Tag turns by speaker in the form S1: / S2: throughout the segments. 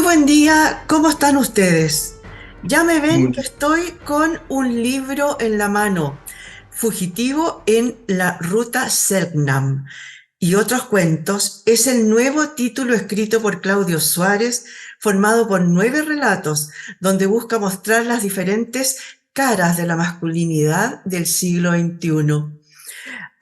S1: Buen día, ¿cómo están ustedes? Ya me ven que
S2: Muy-
S1: estoy con un libro en la mano, Fugitivo en la Ruta Selknam y otros cuentos. Es el nuevo título escrito por Claudio Suárez, formado por 9 relatos, donde busca mostrar las diferentes caras de la masculinidad del siglo XXI.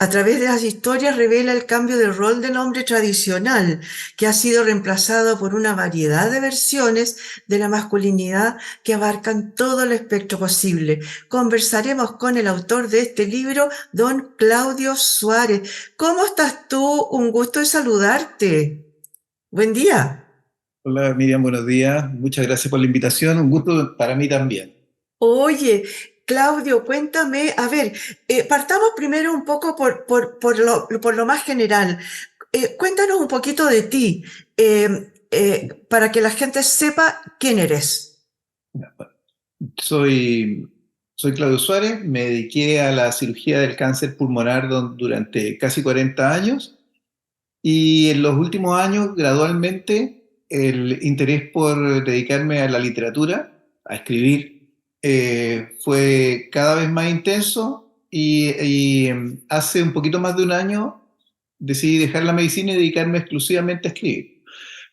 S1: A través de las historias revela el cambio del rol del hombre tradicional, que ha sido reemplazado por una variedad de versiones de la masculinidad que abarcan todo el espectro posible. Conversaremos con el autor de este libro, don Claudio Suárez. ¿Cómo estás tú? Un gusto de saludarte. Buen día.
S2: Hola Miriam, buenos días. Muchas gracias por la invitación. Un gusto para mí también.
S1: Oye, Claudio, cuéntame, a ver, partamos primero un poco por lo más general. Cuéntanos un poquito de ti, para que la gente sepa quién eres.
S2: Soy, soy Claudio Suárez, me dediqué a la cirugía del cáncer pulmonar durante casi 40 años y en los últimos años gradualmente el interés por dedicarme a la literatura, a escribir, fue cada vez más intenso y hace un poquito más de un año decidí dejar la medicina y dedicarme exclusivamente a escribir.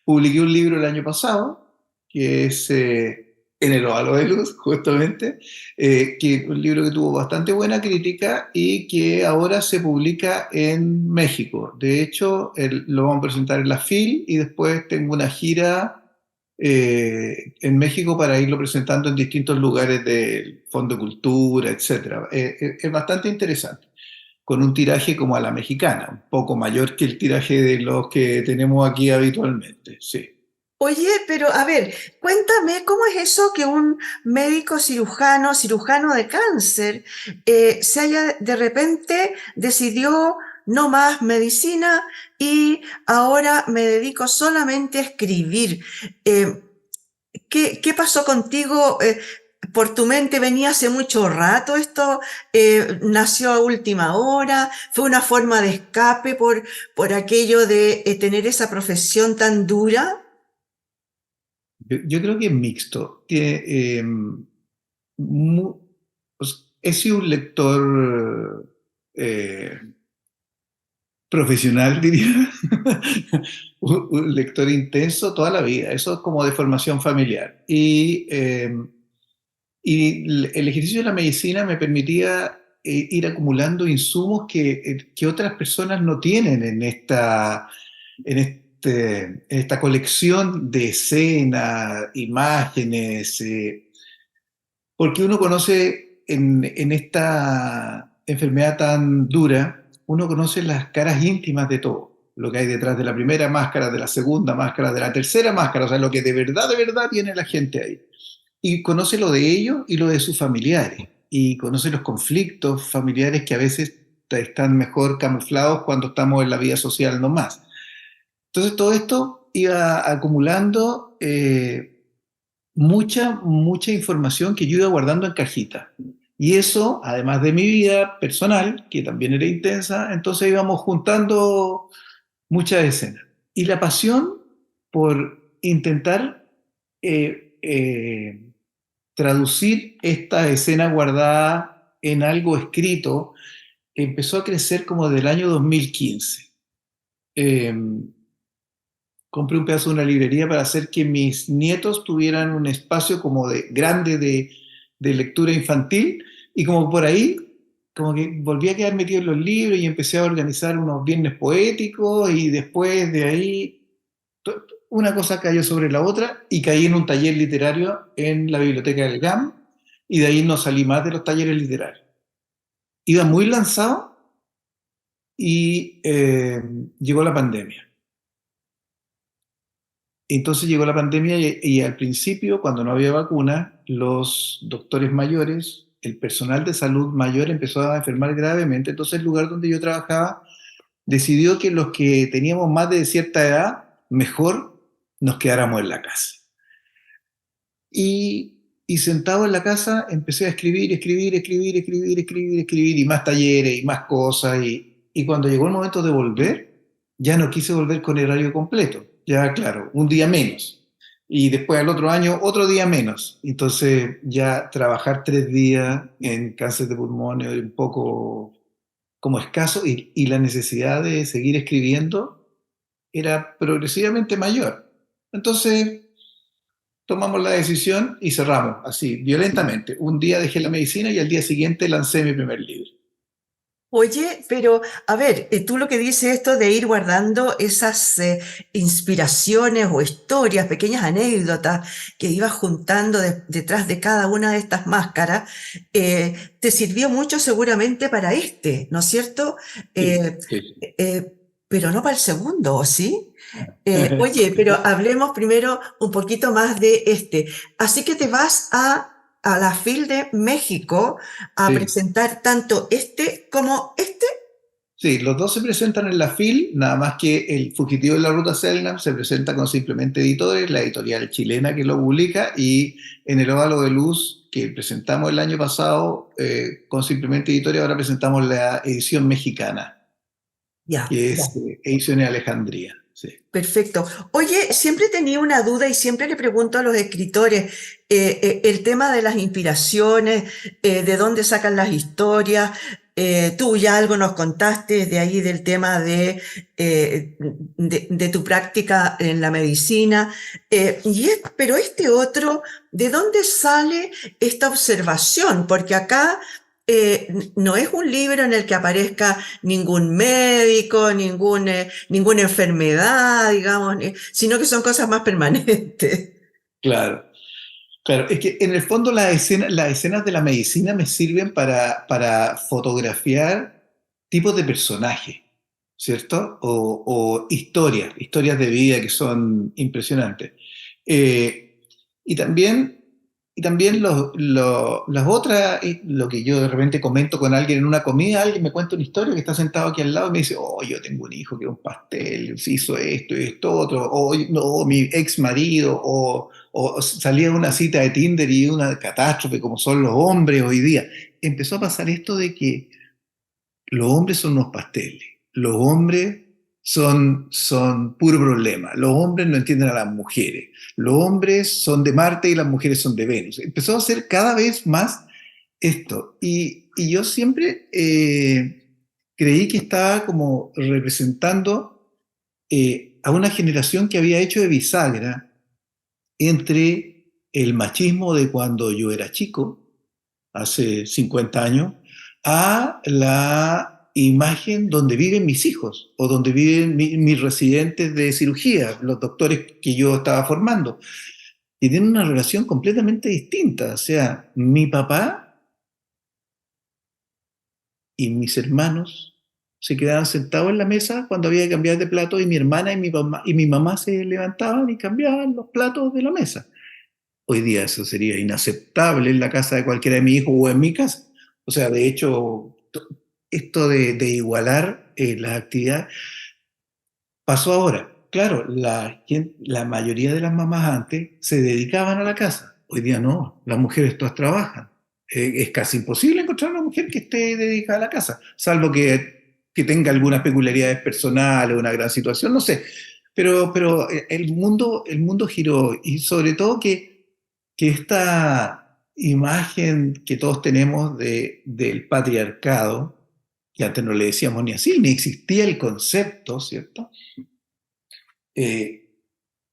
S2: Publiqué un libro el año pasado, que es En el óvalo de luz, justamente, que es un libro que tuvo bastante buena crítica y que ahora se publica en México. De hecho, lo vamos a presentar en la FIL y después tengo una gira en México para irlo presentando en distintos lugares del Fondo de Cultura, etc. Es bastante interesante, con un tiraje como a la mexicana, un poco mayor que el tiraje de los que tenemos aquí habitualmente, sí.
S1: Oye, pero a ver, cuéntame cómo es eso que un médico cirujano de cáncer, se haya de repente decidió no más medicina y ahora me dedico solamente a escribir. Eh, ¿qué pasó contigo? ¿Por tu mente venía hace mucho rato esto? ¿Nació a última hora? ¿Fue una forma de escape por aquello de tener esa profesión tan dura?
S2: Yo creo que es mixto, que pues, he sido un lector profesional, diría, un lector intenso toda la vida, eso es como de formación familiar. Y el ejercicio de la medicina me permitía ir acumulando insumos que otras personas no tienen en esta colección de escenas, imágenes, porque uno conoce en esta enfermedad tan dura, uno conoce las caras íntimas de todo, lo que hay detrás de la primera máscara, de la segunda máscara, de la tercera máscara, o sea, lo que de verdad tiene la gente ahí. Y conoce lo de ellos y lo de sus familiares, y conoce los conflictos familiares que a veces están mejor camuflados cuando estamos en la vida social nomás. Entonces todo esto iba acumulando mucha información que yo iba guardando en cajitas. Y eso, además de mi vida personal, que también era intensa, entonces íbamos juntando muchas escenas. Y la pasión por intentar eh, eh, traducir esta escena guardada en algo escrito empezó a crecer como del año 2015. Eh, Compré un pedazo de una librería para hacer que mis nietos tuvieran un espacio como de grande de lectura infantil, y como por ahí como que volví a quedar metido en los libros y empecé a organizar unos viernes poéticos, y después de ahí una cosa cayó sobre la otra y caí en un taller literario en la biblioteca del GAM, y de ahí no salí más de los talleres literarios. Iba muy lanzado y llegó la pandemia. Entonces llegó la pandemia y al principio, cuando no había vacuna, los doctores mayores, el personal de salud mayor empezó a enfermar gravemente. Entonces el lugar donde yo trabajaba decidió que los que teníamos más de cierta edad, mejor nos quedáramos en la casa. Y sentado en la casa empecé a escribir, y más talleres y más cosas. Y cuando llegó el momento de volver, ya no quise volver con el horario completo. Ya, claro, un día menos. y después al otro año otro día menos. Entonces ya trabajar 3 días en cáncer de pulmón es un poco como escaso y la necesidad de seguir escribiendo era progresivamente mayor. Entonces tomamos la decisión y cerramos, así, violentamente. Un día dejé la medicina y al día siguiente lancé mi primer libro.
S1: Oye, pero a ver, tú lo que dices esto de ir guardando esas inspiraciones o historias, pequeñas anécdotas que ibas juntando detrás de cada una de estas máscaras, te sirvió mucho seguramente para este, ¿no es cierto?
S2: Sí,
S1: Eh,
S2: sí.
S1: pero no para el segundo, ¿o sí? Oye, pero hablemos primero un poquito más de este. Así que te vas a la FIL de México a
S2: Sí,
S1: presentar tanto este como este.
S2: sí, los dos se presentan en la FIL, nada más que el Fugitivo de la Ruta Selnam se presenta con Simplemente Editores, la editorial chilena que lo publica, y en el Óvalo de Luz, que presentamos el año pasado con Simplemente Editores, ahora presentamos la edición mexicana,
S1: Ya,
S2: que
S1: ya.
S2: es Ediciones Alejandría. Sí,
S1: Perfecto. Oye, siempre tenía una duda y siempre le pregunto a los escritores el tema de las inspiraciones, de dónde sacan las historias. Tú ya algo nos contaste de ahí del tema de tu práctica en la medicina. Pero este otro, ¿de dónde sale esta observación? Porque acá no es un libro en el que aparezca ningún médico, ninguna enfermedad, digamos, sino que son cosas más permanentes.
S2: claro. Claro, es que en el fondo las escenas de la medicina me sirven para fotografiar tipos de personajes, ¿cierto? O historias de vida que son impresionantes. Eh, y también, y también las otras, lo que yo de repente comento con alguien en una comida, alguien me cuenta una historia que está sentado aquí al lado y me dice, oh, yo tengo un hijo que es un pastel, hizo esto y esto otro, o no, mi ex marido, o salía de una cita de Tinder y una catástrofe como son los hombres hoy día. Empezó a pasar esto de que los hombres son unos pasteles, los hombres son puro problema, los hombres no entienden a las mujeres, los hombres son de Marte y las mujeres son de Venus. Empezó a ser cada vez más esto. Y yo siempre creí que estaba como representando a una generación que había hecho de bisagra entre el machismo de cuando yo era chico, hace 50 años, a la imagen donde viven mis hijos o donde viven mis residentes de cirugía, los doctores que yo estaba formando. Y tienen una relación completamente distinta. O sea, mi papá y mis hermanos se quedaban sentados en la mesa cuando había que cambiar de plato y mi hermana y mi mamá se levantaban y cambiaban los platos de la mesa. Hoy día eso sería inaceptable en la casa de cualquiera de mis hijos o en mi casa. O sea, de hecho, esto de igualar las actividades pasó ahora. Claro, la mayoría de las mamás antes se dedicaban a la casa. Hoy día no, las mujeres todas trabajan. Es casi imposible encontrar una mujer que esté dedicada a la casa, salvo que tenga algunas peculiaridades personales, una gran situación, no sé. Pero el mundo giró y sobre todo que esta imagen que todos tenemos del patriarcado, que antes no le decíamos ni así, ni existía el concepto, ¿cierto? Eh,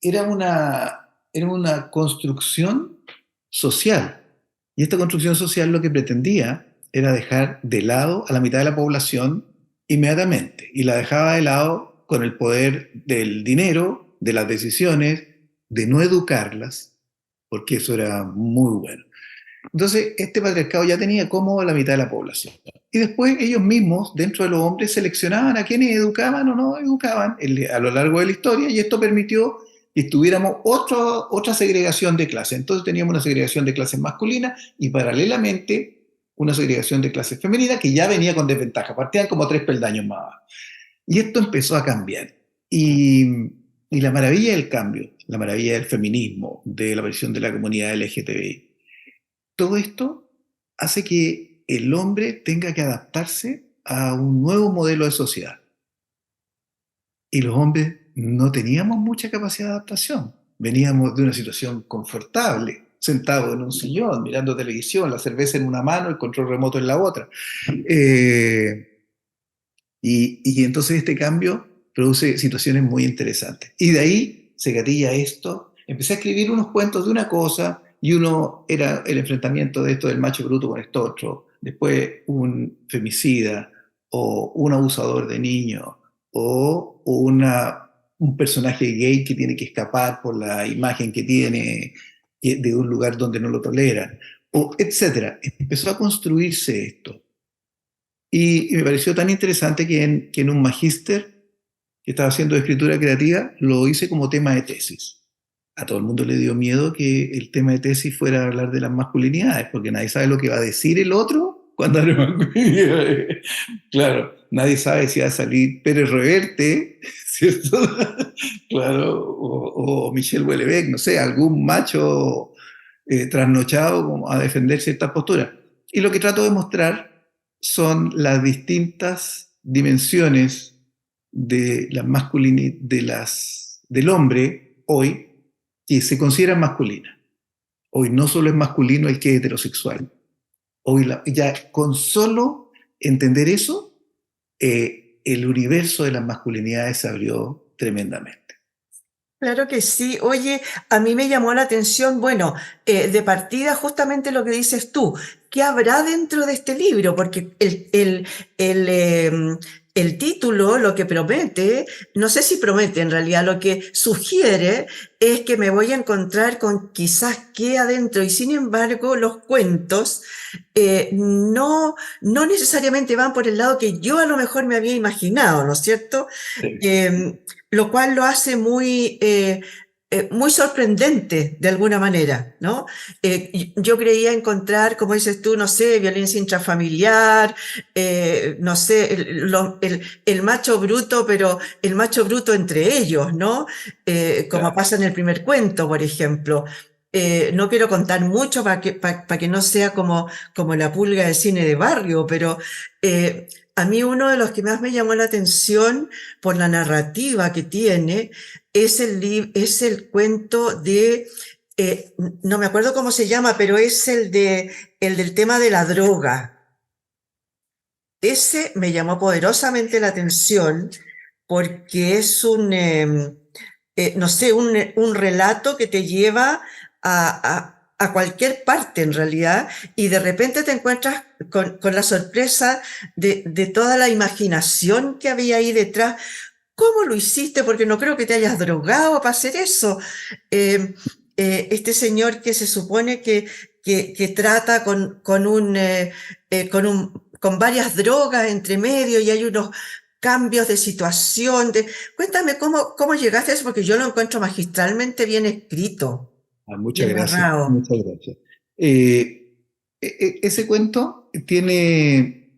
S2: era una construcción social. Y esta construcción social lo que pretendía era dejar de lado a la mitad de la población inmediatamente. Y la dejaba de lado con el poder del dinero, de las decisiones, de no educarlas, porque eso era muy bueno. Entonces, este patriarcado ya tenía como la mitad de la población. Y después ellos mismos, dentro de los hombres, seleccionaban a quienes educaban o no educaban a lo largo de la historia, y esto permitió que tuviéramos otra segregación de clases. Entonces teníamos una segregación de clases masculinas y paralelamente una segregación de clases femeninas que ya venía con desventaja, partían como 3 peldaños más abajo. Y esto empezó a cambiar. Y la maravilla del cambio, la maravilla del feminismo, de la aparición de la comunidad LGTBI, todo esto hace que el hombre tenga que adaptarse a un nuevo modelo de sociedad. Y los hombres no teníamos mucha capacidad de adaptación. Veníamos de una situación confortable, sentados en un sillón, mirando televisión, la cerveza en una mano, el control remoto en la otra. Eh, y entonces este cambio produce situaciones muy interesantes. Y de ahí se gatilla esto. Empecé a escribir unos cuentos de una cosa y uno era el enfrentamiento de esto del macho bruto con esto otro. Después un femicida o un abusador de niños o un personaje gay que tiene que escapar por la imagen que tiene de un lugar donde no lo toleran, o etcétera. Empezó a construirse esto. Y me pareció tan interesante que en un magíster que estaba haciendo de escritura creativa lo hice como tema de tesis. A todo el mundo le dio miedo que el tema de tesis fuera a hablar de las masculinidades, porque nadie sabe lo que va a decir el otro cuando hable de masculinidades. Claro, nadie sabe si va a salir Pérez Reverte, ¿cierto? Claro, o Michel Houellebecq, no sé, algún macho trasnochado como a defender ciertas posturas. Y lo que trato de mostrar son las distintas dimensiones de la del hombre hoy que se consideran masculinas. Hoy no solo es masculino el que es heterosexual. Hoy ya con solo entender eso, el universo de las masculinidades se abrió tremendamente.
S1: Claro que sí. Oye, a mí me llamó la atención, bueno, de partida justamente lo que dices tú, ¿qué habrá dentro de este libro? Porque el título, lo que promete, no sé si promete en realidad, lo que sugiere es que me voy a encontrar con quizás qué adentro y sin embargo los cuentos no necesariamente van por el lado que yo a lo mejor me había imaginado, ¿no es cierto?
S2: Sí.
S1: Eh, lo cual lo hace muy sorprendente de alguna manera, ¿no? Yo creía encontrar, como dices tú, no sé, violencia intrafamiliar, no sé, el macho bruto, pero el macho bruto entre ellos, ¿no? Como
S2: Claro.
S1: pasa en el primer cuento, por ejemplo. No quiero contar mucho para que no sea como la pulga de cine de barrio, pero eh, a mí uno de los que más me llamó la atención por la narrativa que tiene es el cuento de, no me acuerdo cómo se llama, pero es el del tema de la droga. Ese me llamó poderosamente la atención porque es no sé, un relato que te lleva a cualquier parte en realidad y de repente te encuentras con la sorpresa de toda la imaginación que había ahí detrás. ¿Cómo lo hiciste? Porque no creo que te hayas drogado para hacer eso. Eh, este señor que se supone que trata con varias drogas entre medio y hay unos cambios de situación. Cuéntame cómo llegaste a eso, porque yo lo encuentro magistralmente bien escrito,
S2: Ah, muchas
S1: bien
S2: gracias,
S1: narrado.
S2: muchas gracias. Eh, Ese cuento tiene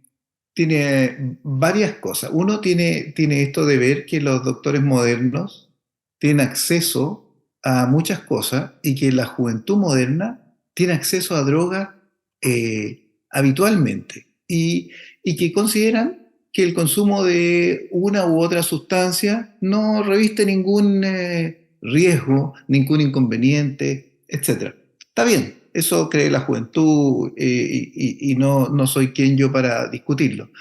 S2: varias cosas. Uno tiene esto de ver que los doctores modernos tienen acceso a muchas cosas y que la juventud moderna tiene acceso a drogas habitualmente y que consideran que el consumo de una u otra sustancia no reviste ningún riesgo, ningún inconveniente, etcétera. Está bien, eso cree la juventud y no soy quien yo para discutirlo.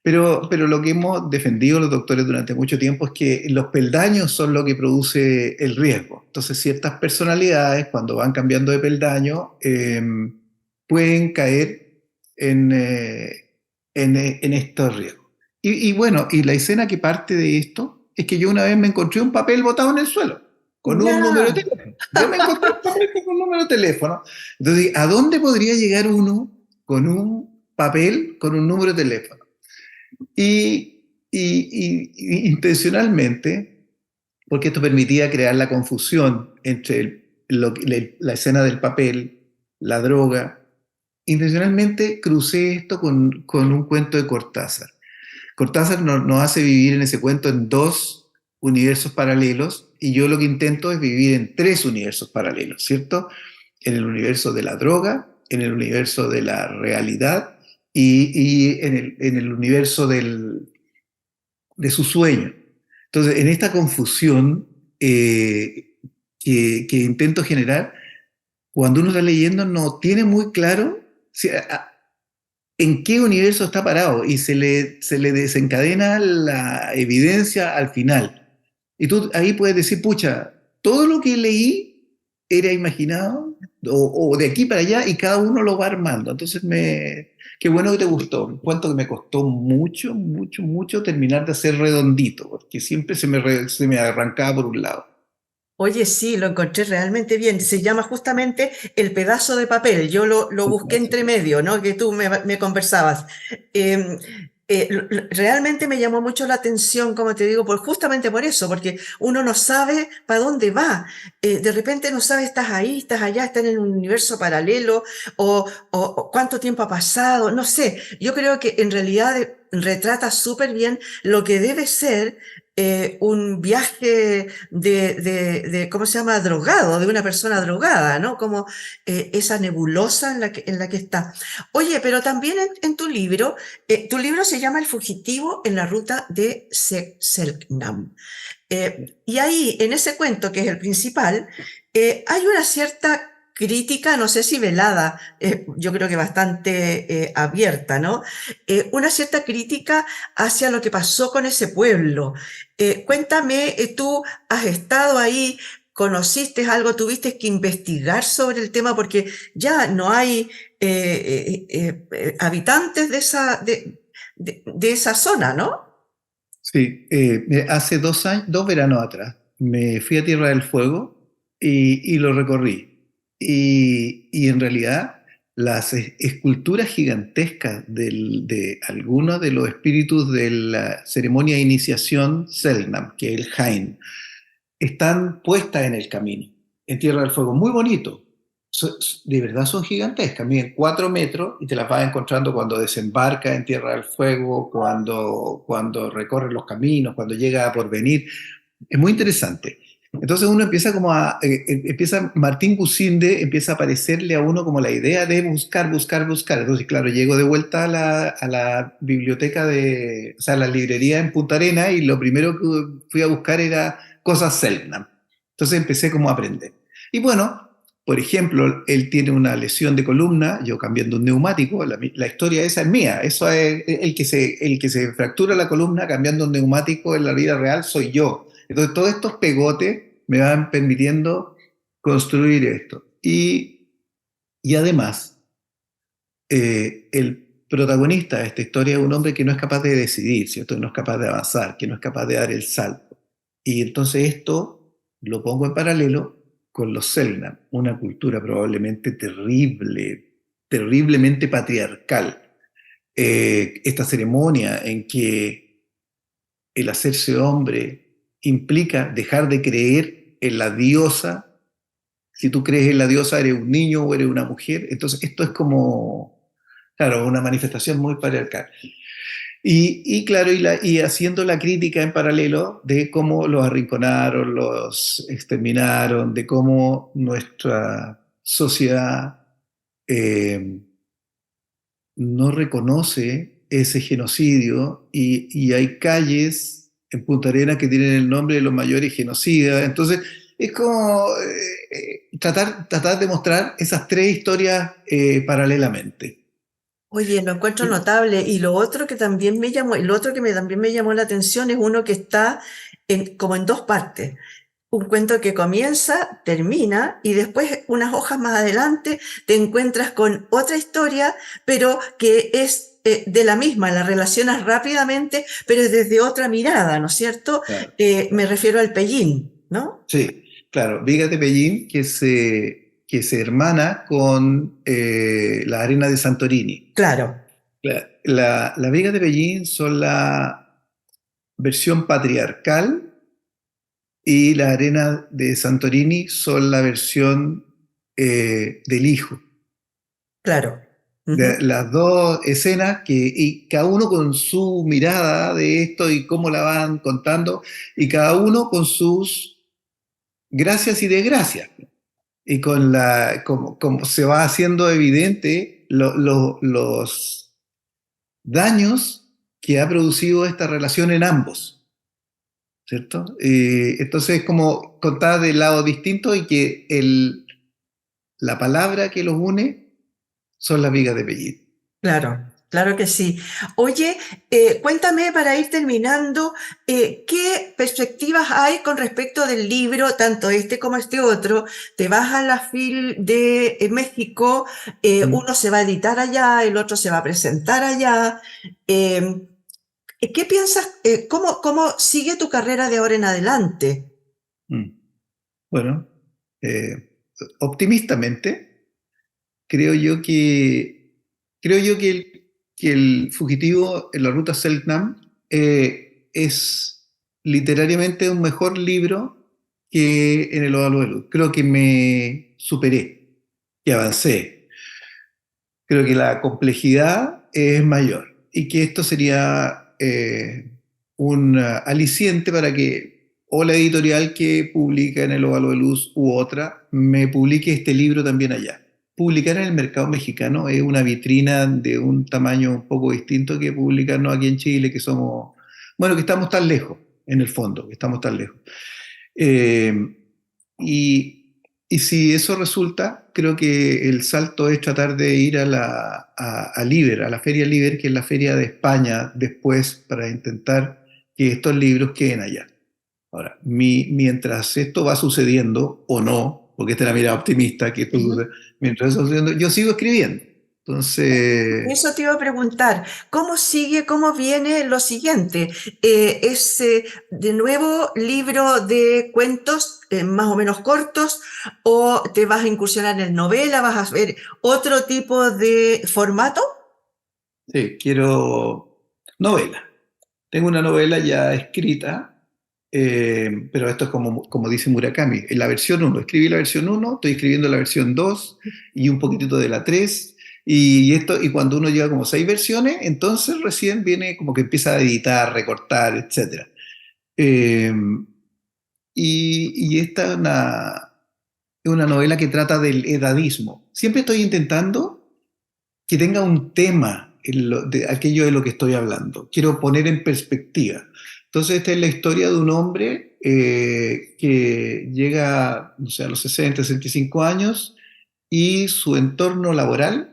S2: Pero lo que hemos defendido los doctores durante mucho tiempo es que los peldaños son lo que produce el riesgo. Entonces, ciertas personalidades, cuando van cambiando de peldaño, pueden caer en, en estos riesgos. Y bueno, y la escena que parte de esto es que yo una vez me encontré un papel botado en el suelo con un número de
S1: Ya,
S2: teléfono. Yo me encontré un papel con un número de teléfono. Entonces, ¿a dónde podría llegar uno con un papel con un número de teléfono? Intencionalmente, porque esto permitía crear la confusión entre la escena del papel, la droga, intencionalmente crucé esto con un cuento de Cortázar. Cortázar nos hace vivir en ese cuento en dos universos paralelos y yo lo que intento es vivir en tres universos paralelos, ¿cierto? En el universo de la droga, en el universo de la realidad y en el universo de su sueño. Entonces, en esta confusión que intento generar, cuando uno está leyendo no tiene muy claro en qué universo está parado y se le desencadena la evidencia al final. Y tú ahí puedes decir, pucha, todo lo que leí era imaginado o de aquí para allá y cada uno lo va armando. Entonces, qué bueno que te gustó. Cuento que me costó mucho, mucho, mucho terminar de hacer redondito, porque siempre se me arrancaba por un lado.
S1: Oye, sí, lo encontré realmente bien. Se llama justamente El pedazo de papel. Yo lo busqué entre medio, ¿no? Que tú me conversabas. Eh, Realmente me llamó mucho la atención, como te digo, justamente por eso, porque uno no sabe para dónde va. De repente no sabe, estás ahí, estás allá, estás en un universo paralelo, o cuánto tiempo ha pasado, no sé. Yo creo que en realidad retrata súper bien lo que debe ser un viaje ¿cómo se llama? Drogado, de una persona drogada, ¿no? Como esa nebulosa en la que está. Oye, pero también en tu libro se llama El fugitivo en la ruta de Selknam. Y ahí, en ese cuento, que es el principal, hay una cierta crítica, no sé si velada, yo creo que bastante abierta, ¿no? Una cierta crítica hacia lo que pasó con ese pueblo. Cuéntame, tú has estado ahí, conociste algo, tuviste que investigar sobre el tema porque ya no hay habitantes de esa zona, ¿no?
S2: Sí, hace 2 años, 2 veranos atrás, me fui a Tierra del Fuego y lo recorrí. Y en realidad las esculturas gigantescas de algunos de los espíritus de la ceremonia de iniciación Selknam, que es el Jain, están puestas en el camino, en Tierra del Fuego. Muy bonito. De verdad son gigantescas, miden 4 metros y te las vas encontrando cuando desembarca en Tierra del Fuego, cuando recorre los caminos, cuando llega a Porvenir. Es muy interesante. Entonces uno empieza empieza Martín Gusinde empieza a aparecerle a uno como la idea de buscar, buscar, buscar. Entonces, claro, llego de vuelta a la biblioteca o sea, a la librería en Punta Arena y lo primero que fui a buscar era cosas Selknam. Entonces empecé como a aprender. Y bueno, por ejemplo, él tiene una lesión de columna, yo cambiando un neumático, la historia esa es mía, eso es el que se fractura la columna cambiando un neumático en la vida real soy yo. Entonces, todos estos pegotes me van permitiendo construir esto. Y además, el protagonista de esta historia es un hombre que no es capaz de decidir, ¿cierto? No es capaz de avanzar, que no es capaz de dar el salto. Y entonces esto lo pongo en paralelo con los Selknam, una cultura probablemente terrible, terriblemente patriarcal. Esta ceremonia en que el hacerse hombre implica dejar de creer en la diosa. Si tú crees en la diosa, eres un niño o eres una mujer. Entonces, esto es como, claro, una manifestación muy patriarcal. Y claro, y haciendo la crítica en paralelo de cómo los arrinconaron, los exterminaron, de cómo nuestra sociedad eh, no reconoce ese genocidio y hay calles en Punta Arenas que tienen el nombre de los mayores genocidas. Entonces, es como tratar de mostrar esas tres historias paralelamente.
S1: Oye, lo encuentro notable. Y lo otro que también me llamó, lo otro que también me llamó la atención es uno que está como en dos partes. Un cuento que comienza, termina, y después unas hojas más adelante te encuentras con otra historia, pero que es de la misma, la relacionas rápidamente, pero es desde otra mirada, ¿no es cierto?
S2: Claro.
S1: Me refiero al Pellín, ¿no?
S2: Sí, claro, Vigas de Pellín que se hermana con la arena de Santorini.
S1: Claro,
S2: Las Vigas de Pellín son la versión patriarcal y la arena de Santorini son la versión del hijo.
S1: claro. Ujú.
S2: Las dos escenas y cada uno con su mirada de esto y cómo la van contando, y cada uno con sus gracias y desgracias. Y como se va haciendo evidente los daños que ha producido esta relación en ambos. ¿cierto? Entonces es como contar de lados distintos y que la palabra que los une son las vigas de Pellit.
S1: Claro, claro que sí. Oye, cuéntame para ir terminando, ¿qué perspectivas hay con respecto del libro, tanto este como este otro? Te vas a la FIL de México,
S2: Mm,
S1: uno se va a editar allá, el otro se va a presentar allá. Eh, ¿Qué piensas? ¿Cómo sigue tu carrera de ahora en adelante?
S2: mm. Bueno, eh, optimistamente, creo yo que el fugitivo en la ruta Selknam es literariamente un mejor libro que en el Óvalo de Luz. Creo que me superé, que avancé. Creo que la complejidad es mayor y que esto sería un aliciente para que o la editorial que publica en el Óvalo de Luz u otra me publique este libro también allá. Publicar en el mercado mexicano es una vitrina de un tamaño un poco distinto que publicarnos aquí en Chile, que somos, bueno, que estamos tan lejos, en el fondo, que estamos tan lejos. Eh, y, y si eso resulta, creo que el salto es tratar de ir a Liber, a la Feria Liber, que es la feria de España, después para intentar que estos libros queden allá. Ahora, mientras esto va sucediendo, o no, porque esta es la mirada optimista, que esto
S1: Ujú.
S2: sucede, mientras eso va sucediendo, yo sigo escribiendo. Entonces,
S1: Eso te iba a preguntar, ¿cómo sigue, cómo viene lo siguiente? ¿Es de nuevo libro de cuentos más o menos cortos o te vas a incursionar en novela, vas a ver otro tipo de formato?
S2: sí, quiero novela. Tengo una novela ya escrita, pero esto es como dice Murakami, en la versión uno. Escribí la versión uno, estoy escribiendo la versión 2 y un poquitito de la 3. Y cuando uno llega como 6 versiones, entonces recién viene como que empieza a editar, recortar, etc. Eh, y esta es una novela que trata del edadismo. Siempre estoy intentando que tenga un tema de aquello de lo que estoy hablando. Quiero poner en perspectiva. Entonces, esta es la historia de un hombre que llega, no sé, a los 60, 65 años y su entorno laboral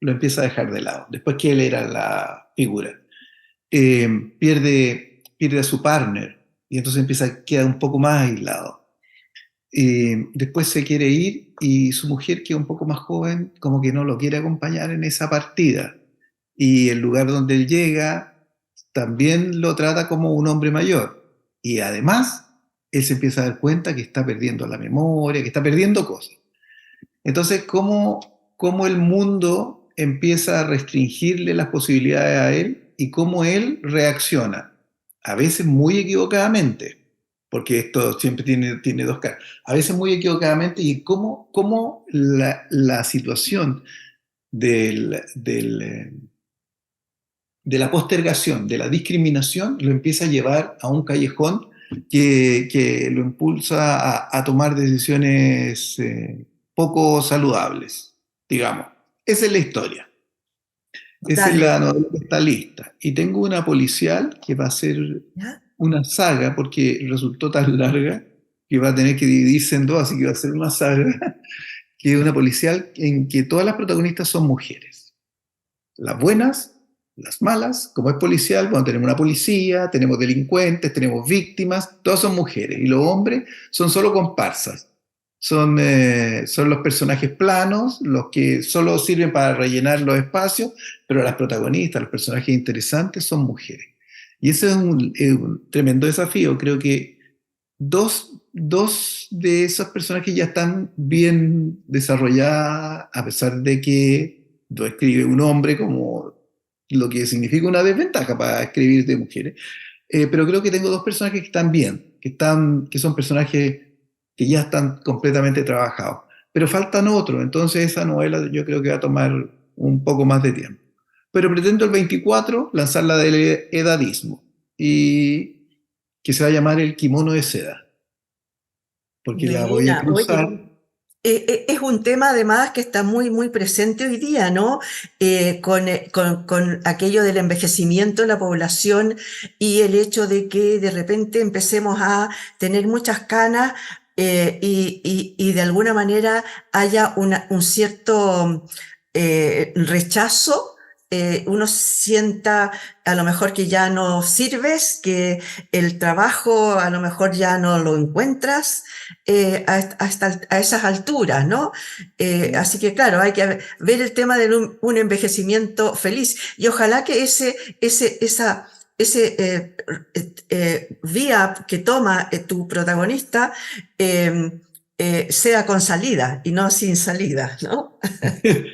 S2: lo empieza a dejar de lado, después que él era la figura. Pierde a su partner y entonces queda un poco más aislado. Después se quiere ir y su mujer, que es un poco más joven, como que no lo quiere acompañar en esa partida. Y el lugar donde él llega también lo trata como un hombre mayor. Y además, él se empieza a dar cuenta que está perdiendo la memoria, que está perdiendo cosas. Entonces, ¿cómo el mundo empieza a restringirle las posibilidades a él y cómo él reacciona? A veces muy equivocadamente, porque esto siempre tiene dos caras. A veces muy equivocadamente y cómo la situación de la postergación, de la discriminación, lo empieza a llevar a un callejón que lo impulsa a tomar decisiones poco saludables, digamos. Esa es la historia. Esa es
S1: Dale.
S2: la novela que está lista. Y tengo una policial que va a ser
S1: ¿Ya?
S2: una saga, porque resultó tan larga que va a tener que dividirse en dos, así que va a ser una saga, que es una policial en que todas las protagonistas son mujeres. Las buenas, las malas, como es policial, bueno, tenemos una policía, tenemos delincuentes, tenemos víctimas, todas son mujeres, y los hombres son solo comparsas. Son los personajes planos, los que solo sirven para rellenar los espacios, pero las protagonistas, los personajes interesantes son mujeres. Y ese es un tremendo desafío. Creo que dos de esos personajes ya están bien desarrolladas, a pesar de que lo escribe un hombre, como lo que significa una desventaja para escribir de mujeres. Pero creo que tengo dos personajes que están bien, que son personajes que ya están completamente trabajados. Pero faltan otros, entonces esa novela yo creo que va a tomar un poco más de tiempo. Pero pretendo el 24 lanzar la del edadismo, y que se va a llamar El kimono de seda, porque la voy a
S1: Mira, oye,
S2: cruzar.
S1: Es un tema además que está muy, muy presente hoy día, ¿no? Con aquello del envejecimiento de la población y el hecho de que de repente empecemos a tener muchas canas y de alguna manera haya un cierto rechazo. Uno sienta a lo mejor que ya no sirves, que el trabajo a lo mejor ya no lo encuentras a esas alturas, ¿no? Así que claro, hay que ver el tema de un envejecimiento feliz y ojalá que ese vía que toma tu protagonista sea con salida y no sin salida, ¿no?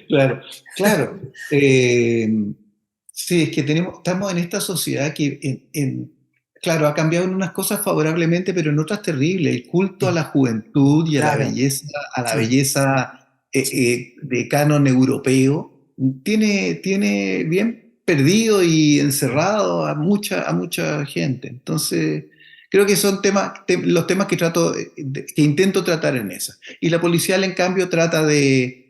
S2: Claro, claro. Sí, es que estamos en esta sociedad que, claro, ha cambiado en unas cosas favorablemente, pero en otras terribles. El culto a
S1: Sí,
S2: la juventud y
S1: claro,
S2: a la
S1: sí.
S2: belleza de canon europeo, tiene bien perdido y encerrado a mucha gente. Entonces, creo que son los temas que que intento tratar en esa. Y la policial, en cambio, trata de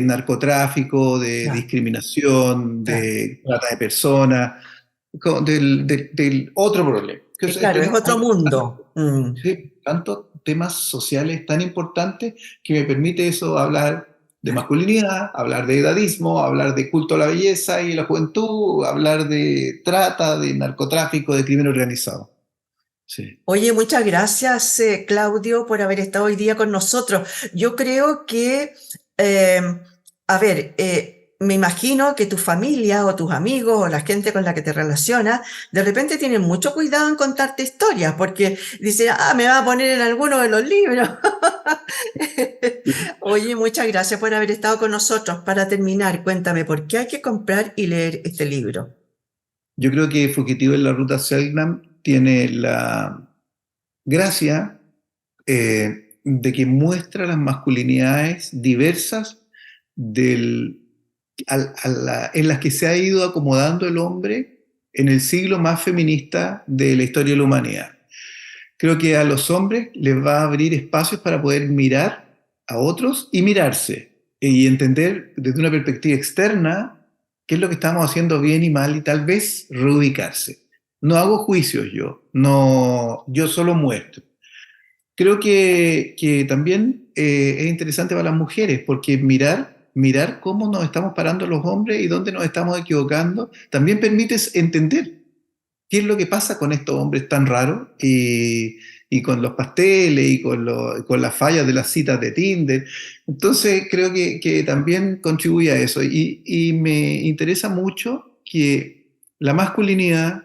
S2: narcotráfico, de
S1: Claro,
S2: discriminación,
S1: claro.
S2: de trata de personas, del otro problema.
S1: Claro, es otro mundo.
S2: Sí, tantos temas sociales tan importantes que me permite eso hablar de masculinidad, hablar de edadismo, hablar de culto a la belleza y la juventud, hablar de trata, de narcotráfico, de crimen organizado. Sí.
S1: Oye, muchas gracias, Claudio, por haber estado hoy día con nosotros. Yo creo que, eh, a ver, me imagino que tu familia o tus amigos o la gente con la que te relacionas, de repente tienen mucho cuidado en contarte historias, porque dicen, ah, me va a poner en alguno de los libros. Oye, muchas gracias por haber estado con nosotros. Para terminar, cuéntame, ¿por qué hay que comprar y leer este libro?
S2: Yo creo que Fugitivo en la Ruta Selknam tiene la gracia de que muestra las masculinidades diversas del, en las que se ha ido acomodando el hombre en el siglo más feminista de la historia de la humanidad. Creo que a los hombres les va a abrir espacios para poder mirar a otros y mirarse y entender desde una perspectiva externa qué es lo que estamos haciendo bien y mal y tal vez reubicarse. No hago juicios yo, no, yo solo muestro. Creo que también es interesante para las mujeres, porque mirar cómo nos estamos parando los hombres y dónde nos estamos equivocando, también permite entender qué es lo que pasa con estos hombres tan raros y con los pasteles y con las fallas de las citas de Tinder. Entonces creo que también contribuye a eso y me interesa mucho que la masculinidad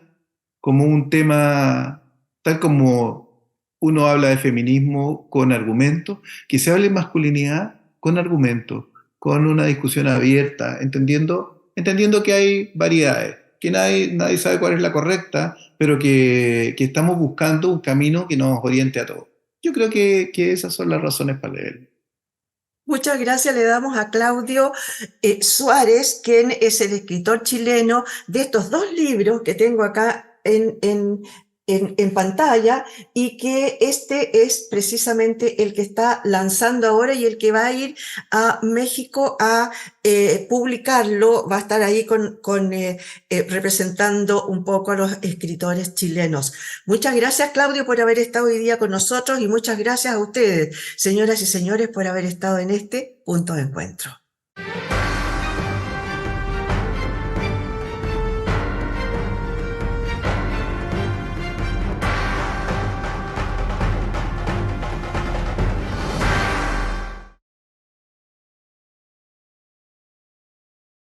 S2: como un tema, tal como uno habla de feminismo con argumentos, que se hable de masculinidad con argumentos, con una discusión abierta, entendiendo que hay variedades, que nadie sabe cuál es la correcta, pero que estamos buscando un camino que nos oriente a todos. Yo creo que esas son las razones para leerlo.
S1: Muchas gracias le damos a Claudio Suárez, quien es el escritor chileno de estos dos libros que tengo acá en pantalla y que este es precisamente el que está lanzando ahora y el que va a ir a México a publicarlo, va a estar ahí representando un poco a los escritores chilenos. Muchas gracias, Claudio, por haber estado hoy día con nosotros y muchas gracias a ustedes, señoras y señores, por haber estado en este punto de encuentro.